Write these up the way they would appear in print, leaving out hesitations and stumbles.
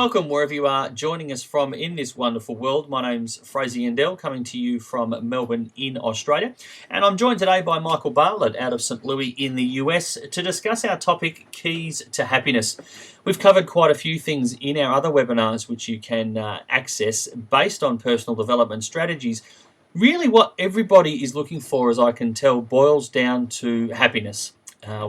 Welcome wherever you are joining us from in this wonderful world. My name's Frazer Yendell, coming to you from Melbourne in Australia. And I'm joined today by Michael Bartlett out of St. Louis in the US to discuss our topic, Keys to Happiness. We've covered quite a few things in our other webinars which you can access based on personal development strategies. Really what everybody is looking for, as I can tell, boils down to happiness.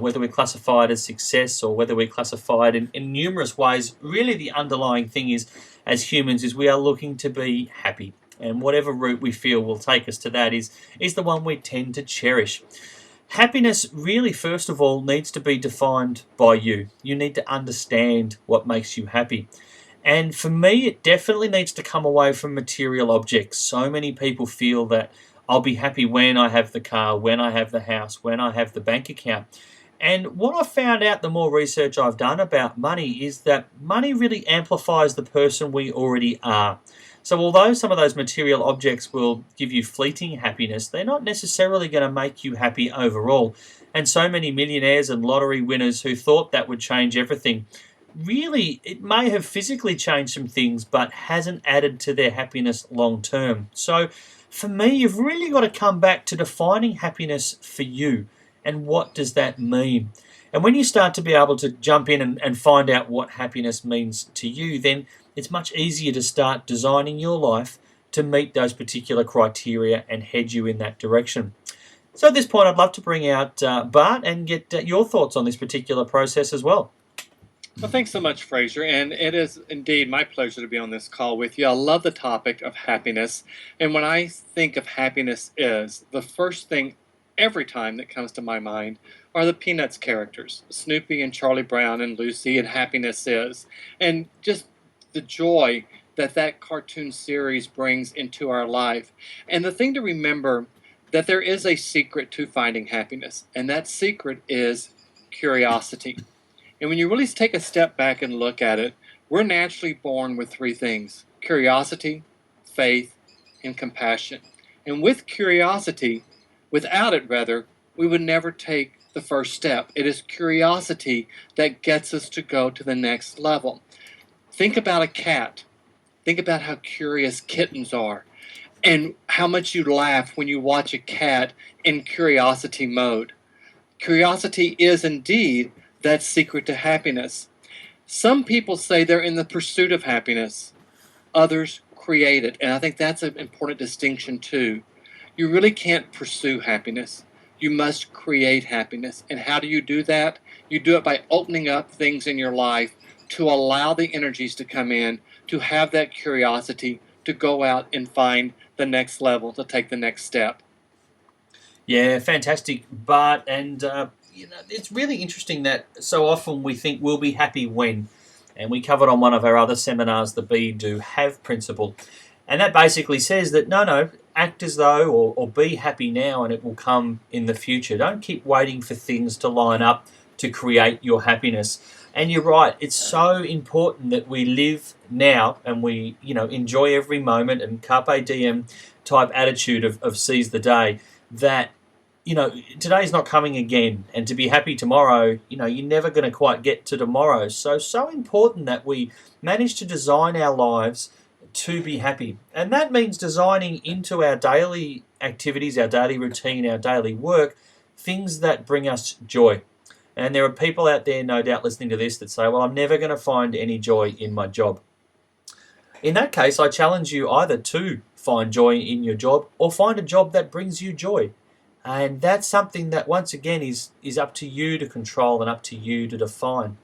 Whether we classify it as success or whether we classify it in numerous ways, really the underlying thing is, as humans, is we are looking to be happy. And whatever route we feel will take us to that is the one we tend to cherish. Happiness really, first of all, needs to be defined by you. You need to understand what makes you happy. And for me, it definitely needs to come away from material objects. So many people feel that I'll be happy when I have the car, when I have the house, when I have the bank account. And what I've found out the more research I've done about money is that money really amplifies the person we already are. So although some of those material objects will give you fleeting happiness, they're not necessarily going to make you happy overall. And so many millionaires and lottery winners who thought that would change everything, really, it may have physically changed some things, but hasn't added to their happiness long term. So for me, you've really got to come back to defining happiness for you. And what does that mean? And when you start to be able to jump in and find out what happiness means to you, then it's much easier to start designing your life to meet those particular criteria and head you in that direction. So at this point, I'd love to bring out Bart and get your thoughts on this particular process as well. Well, thanks so much, Frazer, and it is indeed my pleasure to be on this call with you. I love the topic of happiness, and when I think of happiness the first thing every time that comes to my mind are the Peanuts characters, Snoopy and Charlie Brown and Lucy, and Happiness Is, and just the joy that that cartoon series brings into our life. And the thing to remember, that there is a secret to finding happiness, and that secret is curiosity. And when you really take a step back and look at it, we're naturally born with three things: curiosity, faith, and compassion. And with curiosity, without it rather, we would never take the first step. It is curiosity that gets us to go to the next level. Think about a cat. Think about how curious kittens are, and how much you laugh when you watch a cat in curiosity mode. Curiosity is indeed that secret to happiness. Some people say they're in the pursuit of happiness. Others create it. And I think that's an important distinction too. You really can't pursue happiness. You must create happiness. And how do you do that? You do it by opening up things in your life to allow the energies to come in, to have that curiosity, to go out and find the next level, to take the next step. Yeah, fantastic, Bart. And it's really interesting that so often we think we'll be happy when, and we covered on one of our other seminars the Be, Do, Have principle. And that basically says that no, act as though or be happy now and it will come in the future. Don't keep waiting for things to line up to create your happiness. And you're right, it's so important that we live now and we enjoy every moment, and carpe diem type attitude of seize the day, that today's not coming again, and to be happy tomorrow, you're never going to quite get to tomorrow. So important that we manage to design our lives to be happy. And that means designing into our daily activities, our daily routine, our daily work, things that bring us joy. And there are people out there, no doubt, listening to this that say, well, I'm never going to find any joy in my job. In that case, I challenge you either to find joy in your job or find a job that brings you joy. And that's something that, once again, is up to you to control and up to you to define.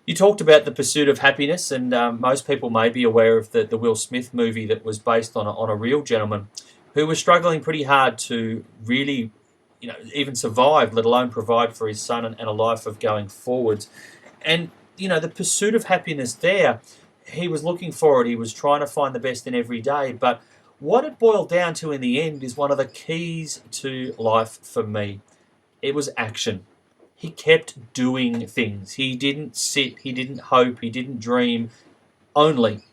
You talked about the pursuit of happiness, and most people may be aware of the Will Smith movie that was based on a real gentleman who was struggling pretty hard to really, even survive, let alone provide for his son and a life of going forwards. And, the pursuit of happiness there, he was looking for it. He was trying to find the best in every day, but what it boiled down to in the end is one of the keys to life for me. It was action. He kept doing things. He didn't sit, he didn't hope, he didn't dream only.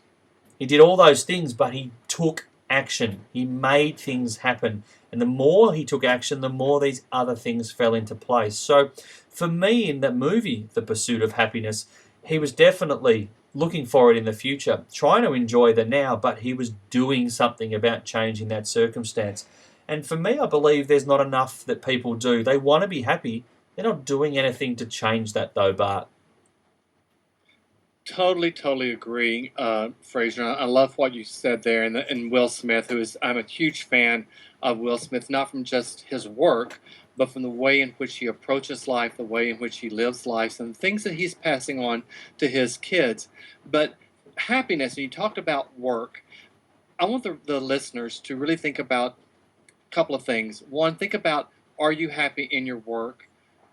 He did all those things, but he took action. He made things happen. And the more he took action, the more these other things fell into place. So for me, in that movie, The Pursuit of Happiness, he was definitely looking for it in the future, trying to enjoy the now, but he was doing something about changing that circumstance. And for me, I believe there's not enough that people do. They want to be happy. They're not doing anything to change that, though, Bart. Totally agree, Fraser. I love what you said there. And Will Smith, I'm a huge fan of Will Smith, not from just his work, but from the way in which he approaches life, the way in which he lives life, and the things that he's passing on to his kids. But happiness, and you talked about work, I want the listeners to really think about a couple of things. One, think about, are you happy in your work?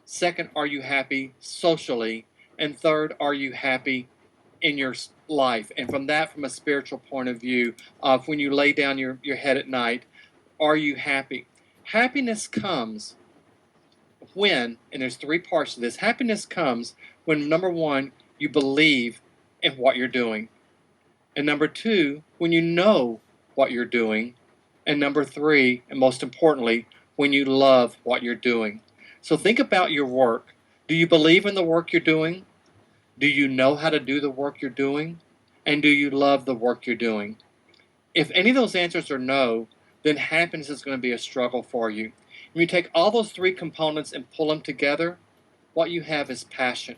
Second, are you happy socially? And third, are you happy in your life? And from a spiritual point of view, of when you lay down your head at night, are you happy? Happiness comes when, and there's three parts to this, happiness comes when, number one, you believe in what you're doing. And number two, when you know what you're doing. And number three, and most importantly, when you love what you're doing. So think about your work. Do you believe in the work you're doing? Do you know how to do the work you're doing? And do you love the work you're doing? If any of those answers are no, then happiness is going to be a struggle for you. When you take all those three components and pull them together, what you have is passion.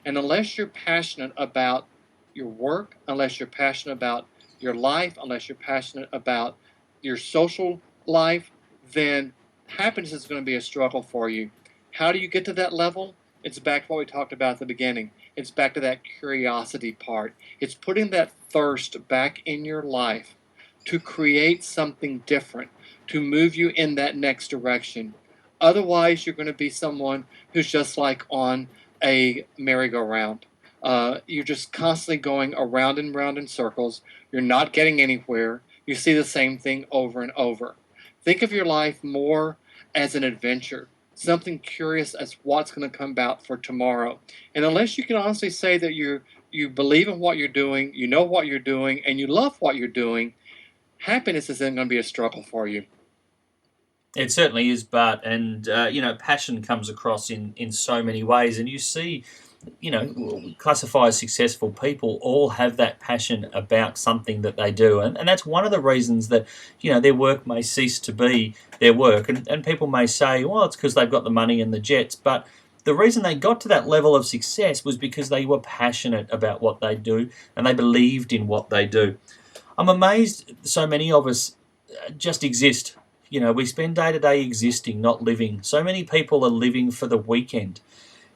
And unless you're passionate about your work, unless you're passionate about your life, unless you're passionate about your social life, then happiness is going to be a struggle for you. How do you get to that level? It's back to what we talked about at the beginning. It's back to that curiosity part. It's putting that thirst back in your life to create something different, to move you in that next direction. Otherwise, you're going to be someone who's just like on a merry-go-round. You're just constantly going around and round in circles. You're not getting anywhere. You see the same thing over and over. Think of your life more as an adventure, something curious as what's going to come about for tomorrow. And unless you can honestly say that you believe in what you're doing, you know what you're doing, and you love what you're doing, happiness is then going to be a struggle for you. It certainly is, Bart. And, passion comes across in so many ways. And you see, classify as successful people all have that passion about something that they do. And that's one of the reasons that, their work may cease to be their work. And people may say, well, it's because they've got the money and the jets. But the reason they got to that level of success was because they were passionate about what they do and they believed in what they do. I'm amazed so many of us just exist. We spend day to day existing, not living. So many people are living for the weekend.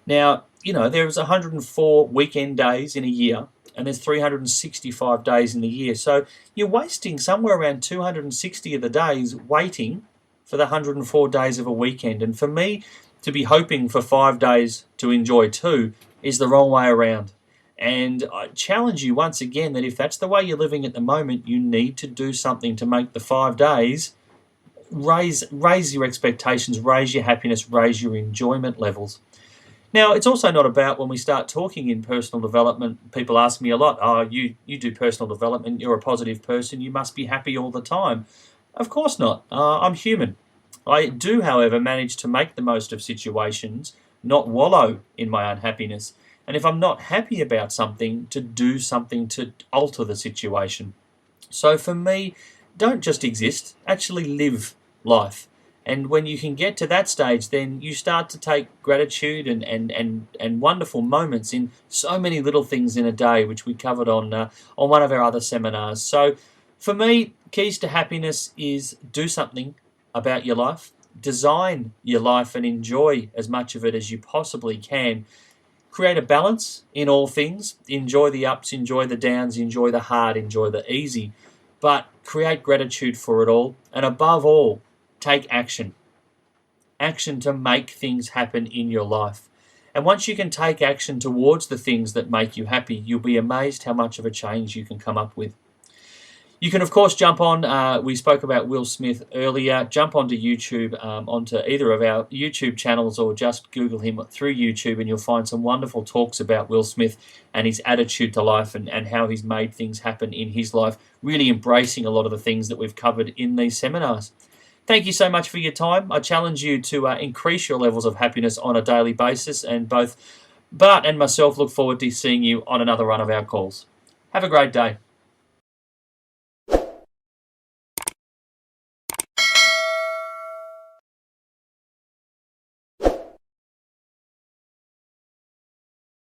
Now, there's 104 weekend days in a year, and there's 365 days in the year. So you're wasting somewhere around 260 of the days waiting for the 104 days of a weekend. And for me, to be hoping for 5 days to enjoy 2 is the wrong way around. And I challenge you once again that if that's the way you're living at the moment, you need to do something to make the 5 days raise your expectations, raise your happiness, raise your enjoyment levels. Now, it's also not about when we start talking in personal development, people ask me a lot, you do personal development, you're a positive person, you must be happy all the time. Of course not. I'm human. I do, however, manage to make the most of situations, not wallow in my unhappiness. And if I'm not happy about something, to do something to alter the situation. So for me, don't just exist, actually live life. And when you can get to that stage, then you start to take gratitude and wonderful moments in so many little things in a day, which we covered on one of our other seminars. So for me, keys to happiness is do something about your life, design your life and enjoy as much of it as you possibly can. Create a balance in all things, enjoy the ups, enjoy the downs, enjoy the hard, enjoy the easy, but create gratitude for it all. And above all, take action. Action to make things happen in your life. And once you can take action towards the things that make you happy, you'll be amazed how much of a change you can come up with. You can, of course, jump on, we spoke about Will Smith earlier, jump onto YouTube, onto either of our YouTube channels, or just Google him through YouTube and you'll find some wonderful talks about Will Smith and his attitude to life and how he's made things happen in his life, really embracing a lot of the things that we've covered in these seminars. Thank you so much for your time. I challenge you to increase your levels of happiness on a daily basis and both Bart and myself look forward to seeing you on another run of our calls. Have a great day.